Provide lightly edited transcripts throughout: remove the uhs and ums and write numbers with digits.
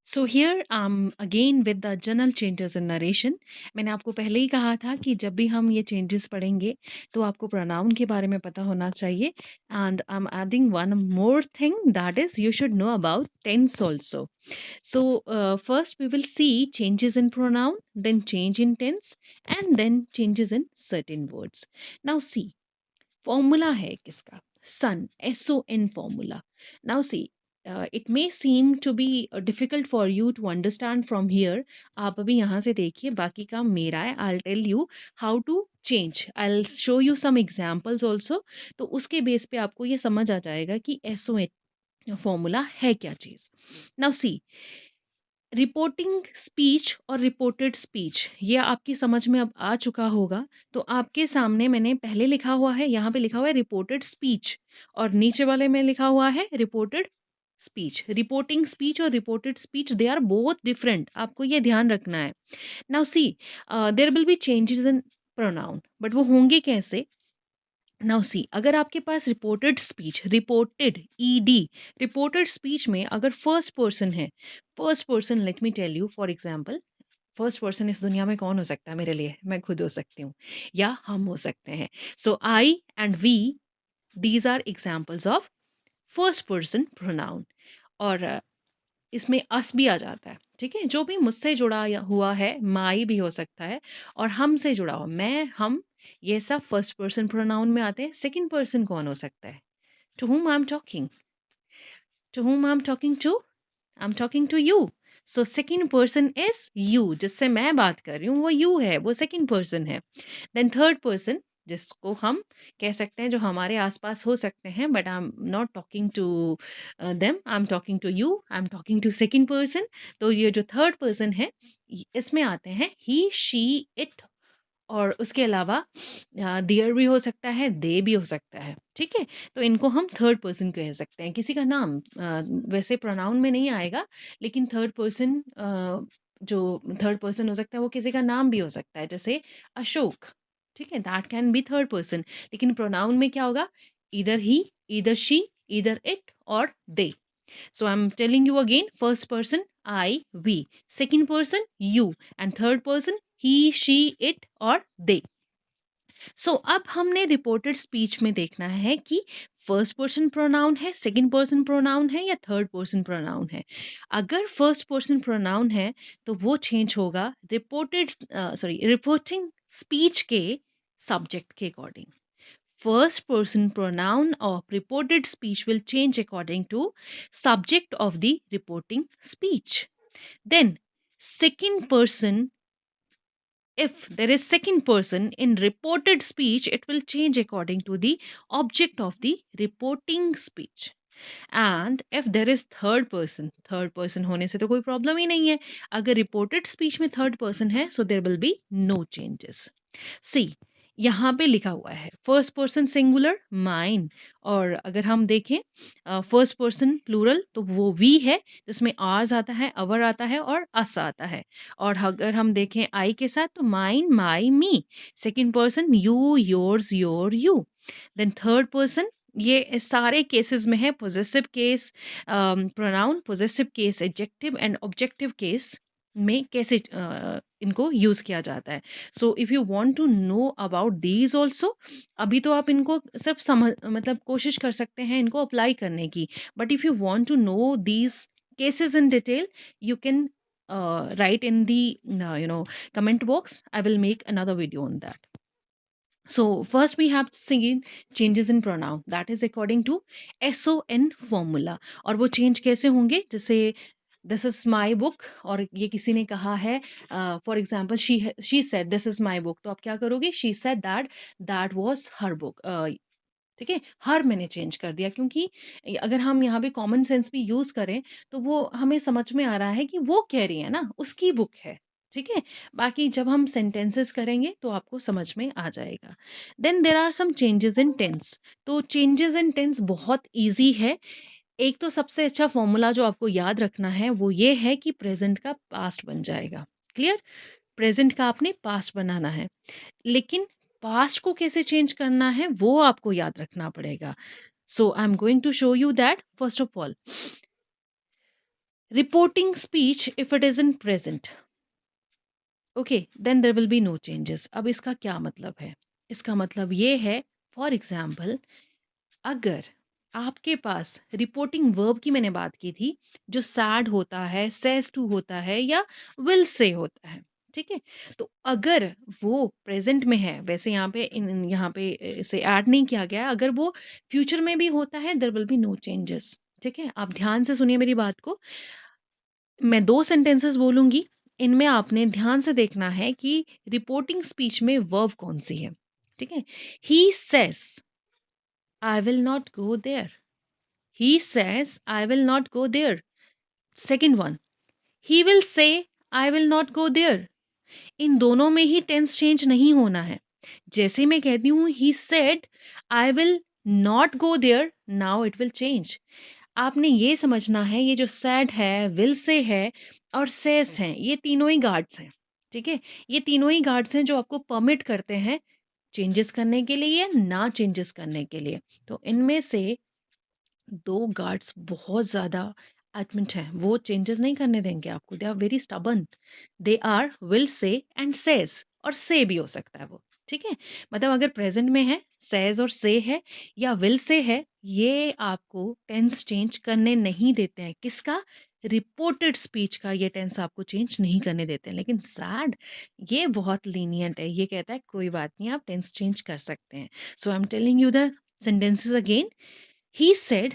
So here again with the general changes in narration. मैंने आपको पहले ही कहा था कि जब भी हम ये चेंजेस पढ़ेंगे तो आपको प्रोनाउन के बारे में पता होना चाहिए। And I am adding one more thing, that is you should know about tense also. So, first we will see changes in pronoun, then change in tense, and then changes in certain words. Now, see, formula है किसका? Sun, SON formula. Now, see, it may seem to be difficult for you to understand from here. आप अभी यहाँ से देखिए, बाकी काम मेरा है. I'll tell you how to change. I'll show you some examples also. तो उसके बेस पे आपको ये समझ आ जाएगा कि SON फॉर्मूला है क्या चीज़. नाउ सी, रिपोर्टिंग स्पीच और रिपोर्टेड स्पीच ये आपकी समझ में अब आ चुका होगा. तो आपके सामने मैंने पहले लिखा हुआ है, यहाँ पे लिखा हुआ है रिपोर्टेड स्पीच, और नीचे वाले में लिखा हुआ है रिपोर्टेड स्पीच. रिपोर्टिंग स्पीच और reported speech, they are both different, आपको ये ध्यान रखना है. Now see, there will be changes in pronoun, but वो होंगे कैसे? नाउ सी, अगर आपके पास reported speech, reported ED, reported speech में अगर फर्स्ट पर्सन है, first person, let me tell you for example, first person इस दुनिया में कौन हो सकता है मेरे लिए? मैं खुद हो सकती हूँ, या हम हो सकते हैं. So I and we, these are examples of first person pronoun. और इसमें अस भी आ जाता है, ठीक है? जो भी मुझसे जुड़ा हुआ है, माई भी हो सकता है, और हमसे जुड़ा हुआ, मैं, हम, ये सब फर्स्ट पर्सन प्रोनाउन में आते हैं. सेकंड पर्सन कौन हो सकता है? To whom I am talking, to whom I am talking to, I am talking to you. So second person is you, जिससे मैं बात कर रही हूँ वो यू है, वो सेकंड पर्सन है. देन थर्ड पर्सन, जिसको हम कह सकते हैं, जो हमारे आसपास हो सकते हैं, but I am not talking to them, I am talking to you, I am talking to second person. तो ये जो थर्ड पर्सन है, इसमें आते हैं ही, शी, इट, और उसके अलावा देयर भी हो सकता है, दे भी हो सकता है, ठीक है? तो इनको हम थर्ड पर्सन कह सकते हैं. किसी का नाम वैसे प्रोनाउन में नहीं आएगा, लेकिन थर्ड पर्सन, जो थर्ड पर्सन हो सकता है वो किसी का नाम भी हो सकता है, जैसे अशोक, ठीक है? That can be third person. लेकिन प्रोनाउन में क्या होगा? इधर ही, इधर शी, इधर इट, और दे. So I'm telling you again, first person I, we, second person you, and third person he, she, it और they. सो अब हमने रिपोर्टेड स्पीच में देखना है कि फर्स्ट पर्सन प्रोनाउन है, सेकंड पर्सन प्रोनाउन है, या थर्ड पर्सन प्रोनाउन है. अगर फर्स्ट पर्सन प्रोनाउन है तो वो चेंज होगा रिपोर्टेड, सॉरी, रिपोर्टिंग स्पीच के सब्जेक्ट के according. First person pronoun of reported speech will change according to subject of the reporting speech. Then second person, if there is second person in reported speech, it will change according to the object of the reporting speech. And if there is third person, third person होने से तो कोई problem ही नहीं है. अगर reported speech में third person है, so there will be no changes. See, यहाँ पे लिखा हुआ है फर्स्ट पर्सन सिंगुलर, माइन. और अगर हम देखें फर्स्ट पर्सन प्लूरल, तो वो वी है, जिसमें आर्स आता है, अवर आता है, और अस आता है. और अगर हम देखें आई के साथ, तो mine, my, me. Second person you, yours, your, you. Then third person, ये इस सारे केसेस में है possessive case, pronoun, possessive case, adjective and objective case में कैसे इनको यूज़ किया जाता है. So if you want to know about these also, अभी तो आप इनको सिर्फ समझ, मतलब कोशिश कर सकते हैं इनको अप्लाई करने की. But if you want to know these cases in detail, you can write in the comment box. I will make another video on that. So first we have seen changes in pronoun, that is according to SON formula. और वो change कैसे होंगे? जैसे this is my book, और ये किसी ने कहा है, for example she said this is my book, तो आप क्या करोगे? She said that, that was her book. ठीक है, हर मैंने चेंज कर दिया, क्योंकि अगर हम यहाँ पे कॉमन सेंस भी यूज़ करें, तो वो हमें समझ में आ रहा है कि वो कह रही है ना, उसकी बुक है. ठीक है, बाकी जब हम सेंटेंसेस करेंगे तो आपको समझ में आ जाएगा. Then there are some changes in tense. तो चेंजेस इन टेंस बहुत ईजी है. एक तो सबसे अच्छा फॉर्मूला जो आपको याद रखना है वो ये है कि प्रेजेंट का पास्ट बन जाएगा. क्लियर? प्रेजेंट का आपने पास्ट बनाना है, लेकिन पास्ट को कैसे चेंज करना है वो आपको याद रखना पड़ेगा. So I am going to show you that. First of all, reporting speech if it is in present, okay, then there will be no changes. अब इसका क्या मतलब है? इसका मतलब ये है, फॉर एग्जाम्पल, अगर आपके पास रिपोर्टिंग वर्ब की मैंने बात की थी, जो सैड होता है, सेज टू होता है या विल से होता है, ठीक है? तो अगर वो प्रेजेंट में है, वैसे यहाँ पे यहाँ पे इसे ऐड नहीं किया गया है, अगर वो फ्यूचर में भी होता है, there will be no changes. ठीक है, आप ध्यान से सुनिए मेरी बात को। मैं दो सेंटेंसेस बोलूंगी, इनमें आपने ध्यान से देखना है कि रिपोर्टिंग स्पीच में वर्ब कौन सी है। ठीक है, he says I will not go there, he says I will not go there. Second one, he will say I will not go there. इन दोनों में ही टेंस चेंज नहीं होना है। जैसे मैं कहती हूँ he said I will not go there, now it will change। आपने ये समझना है, ये जो said है, will say है और says हैं, ये तीनों ही गार्ड्स हैं। ठीक है, ये तीनों ही गार्ड्स हैं जो आपको परमिट करते हैं चेंजेस करने के लिए या ना चेंजेस करने के लिए। तो इनमें से दो गार्ड्स बहुत ज़्यादा एडमेंट हैं, वो चेंजेस नहीं करने देंगे आपको। They are very stubborn, they are will say and says, और से भी हो सकता है वो। ठीक है, मतलब अगर प्रेजेंट में है, सेज और से है या विल से है, ये आपको टेंस चेंज करने नहीं देते हैं। किसका? रिपोर्टेड स्पीच का ये टेंस आपको चेंज नहीं करने देते हैं। लेकिन सैड ये बहुत लीनियंट है, ये कहता है कोई बात नहीं, आप टेंस चेंज कर सकते हैं। So I am telling you the sentences again. He said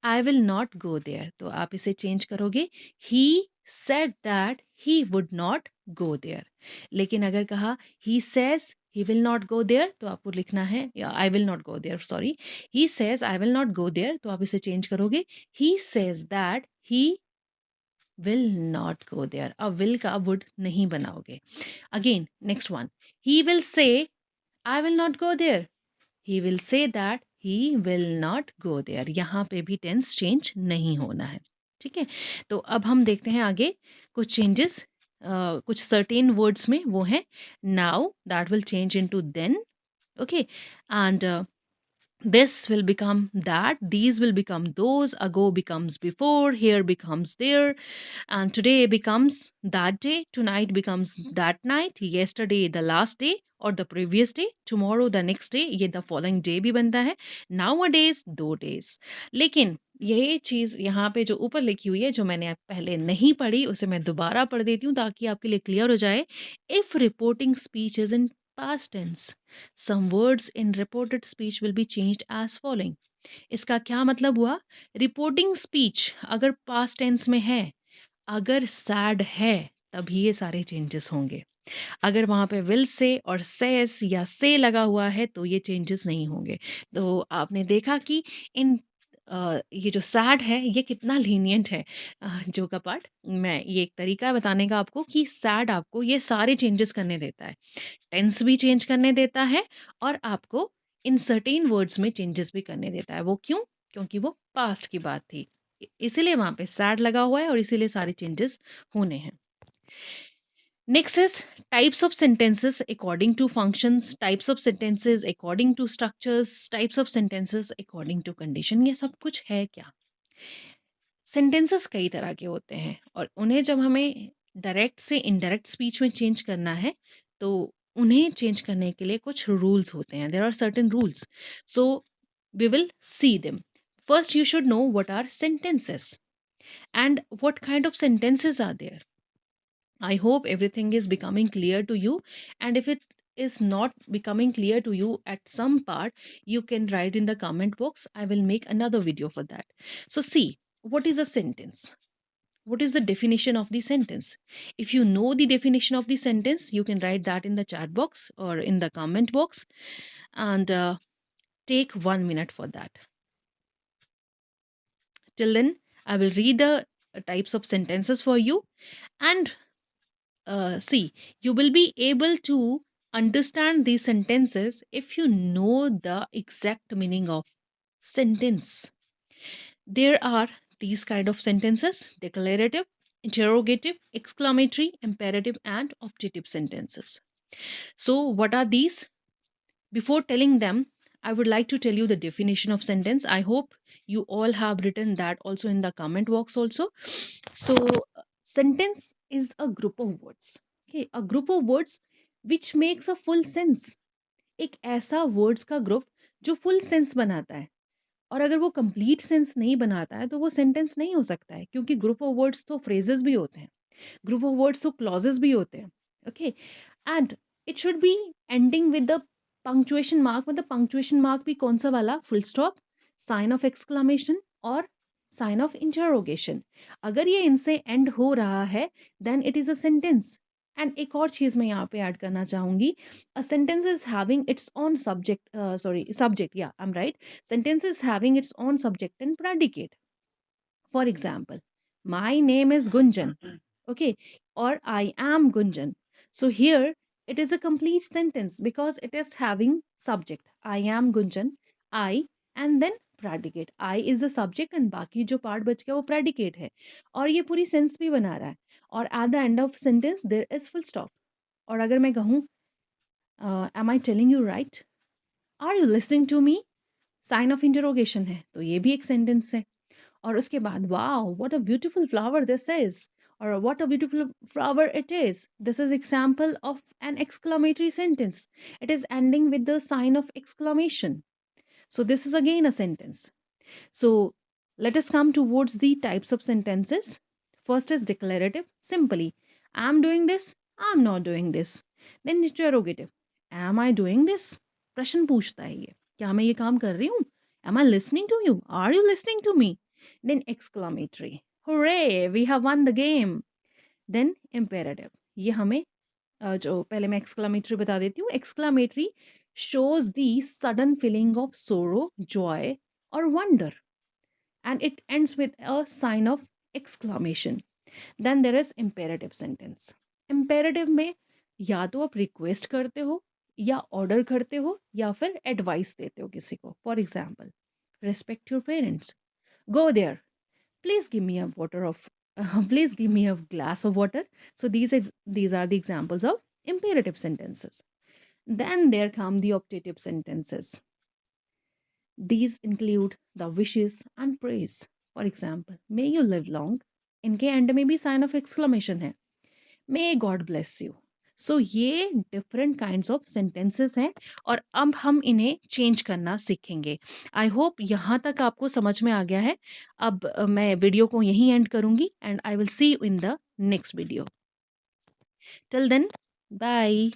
I will not go there, तो आप इसे चेंज करोगे, he said that he would not go there. लेकिन अगर कहा he says he will not go there, तो आपको लिखना है I will not go there, sorry, he says I will not go there, तो आप इसे चेंज करोगे, he says that he will not go there. अब विल का वुड नहीं बनाओगे। Again next one, he will say I will not go there, he will say that he will not go there. यहाँ पे भी tense change नहीं होना है। ठीक है, तो अब हम देखते हैं आगे कुछ चेंजेस। कुछ सर्टेन वर्ड्स में वो है now, that will change into then, okay, and this will become that, these will become those, ago becomes before, here becomes there, and today becomes that day, tonight becomes that night, yesterday the last day और the previous day, tomorrow the next day, ये the following day भी बनता है, nowadays दो days। लेकिन ये चीज़ यहाँ पे जो ऊपर लिखी हुई है, जो मैंने पहले नहीं पढ़ी, उसे मैं दोबारा पढ़ देती हूँ ताकि आपके लिए क्लियर हो जाए। If reporting speech is in past tense, some words in reported speech will be changed as following। इसका क्या मतलब हुआ? रिपोर्टिंग स्पीच अगर पास्ट टेंस में है, अगर सैड है, तभी ये सारे चेंजेस होंगे। अगर वहाँ पे विल से और सेस या से लगा हुआ है, तो ये चेंजेस नहीं होंगे। तो आपने देखा कि इन ये जो सैड है, ये कितना लीनिएंट है। जो का पार्ट, मैं ये एक तरीका है बताने का आपको कि सैड आपको ये सारे चेंजेस करने देता है। टेंस भी चेंज करने देता है और आपको इन सर्टेन वर्ड्स में चेंजेस भी करने देता है। वो क्यों? क्योंकि वो पास्ट की बात थी। इसीलिए वहाँ पे सैड लगा हुआ है और इसीलिए सारे चेंजेस होने हैं। Next is types of sentences according to functions, types of sentences according to structures, types of sentences according to condition। ये सब कुछ है क्या? सेंटेंसेस कई तरह के होते हैं और उन्हें जब हमें डायरेक्ट से इनडायरेक्ट स्पीच में चेंज करना है, तो उन्हें चेंज करने के लिए कुछ रूल्स होते हैं। There are certain rules, so we will see them. First you should know what are sentences and what kind of sentences are there। I hope everything is becoming clear to you. And if it is not becoming clear to you at some part, you can write in the comment box. I will make another video for that. So, see, what is a sentence? What is the definition of the sentence? If you know the definition of the sentence, you can write that in the chat box or in the comment box, and take 1 minute for that. Till then, I will read the types of sentences for you, and see, you will be able to understand these sentences if you know the exact meaning of sentence. There are these kind of sentences: declarative, interrogative, exclamatory, imperative, and optative sentences. So, what are these? Before telling them, I would like to tell you the definition of sentence. I hope you all have written that also in the comment box also. So, sentence is a group of words. Okay, a group of words which makes a full sense. एक ऐसा words का group जो full sense बनाता है, और अगर वो complete sense नहीं बनाता है तो वो सेंटेंस नहीं हो सकता है, क्योंकि ग्रुप ऑफ वर्ड्स तो फ्रेजेस भी होते हैं, ग्रुप ऑफ वर्ड्स तो क्लॉजेस भी होते हैं. Okay, and it should be ending with the punctuation mark. मतलब पंक्चुएशन मार्क भी कौन सा वाला? Full stop, sign of exclamation और साइन ऑफ इंटरोगेशन. अगर ये इनसे एंड हो रहा है then it is a sentence. And एक और चीज़ मैं यहाँ पे ऐड करना चाहूँगी. A sentence is having its own subject, subject, या I am right. Sentence is having its own subject and predicate. For example, my name is Gunjan. Okay, or I am Gunjan. So here it is a complete sentence because it is having subject. I am Gunjan, I, and then predicate. I is the subject and बाकी जो part बच गया वो predicate है, और ये पूरी sense भी बना रहा है. और at the end of sentence there is full stop. और अगर मैं कहूँ am I telling you right? Are you listening to me? Sign of interrogation है तो ये भी एक सेंटेंस है. और उसके बाद wow what a beautiful flower this is, और what a beautiful flower it is, this is example of an exclamatory sentence. It is ending with the sign of exclamation. So this is again a sentence. So let us come towards the types of sentences. First is declarative, simply I'm doing this, I'm not doing this. Then interrogative, am I doing this? प्रश्न पूछता है ये, क्या मैं ये काम कर रही हूँ? Am I listening to you? Are you listening to me? Then exclamatory, hooray, we have won the game. Then imperative, ये हमें जो पहले मैं एक्सक्लामेटरी बता देती हूँ. Exclamatory shows the sudden feeling of sorrow, joy, or wonder, and it ends with a sign of exclamation. Then there is imperative sentence. Imperative में या तो आप रिक्वेस्ट करते हो, या ऑर्डर करते हो, या फिर एडवाइस देते हो किसी को. For example, respect your parents, go there, please give me a water of please give me a glass of water. So these are the examples of imperative sentences. Then there come the optative sentences. These include the wishes and praise. For example, may you live long. इनके and में भी sign of exclamation है, may God bless you. सो ये different kinds of sentences हैं, और अब हम इन्हें चेंज करना सीखेंगे. आई होप यहाँ तक आपको समझ में आ गया है. अब मैं वीडियो को यहीं एंड करूँगी and I will see you in the next video. Till then, bye.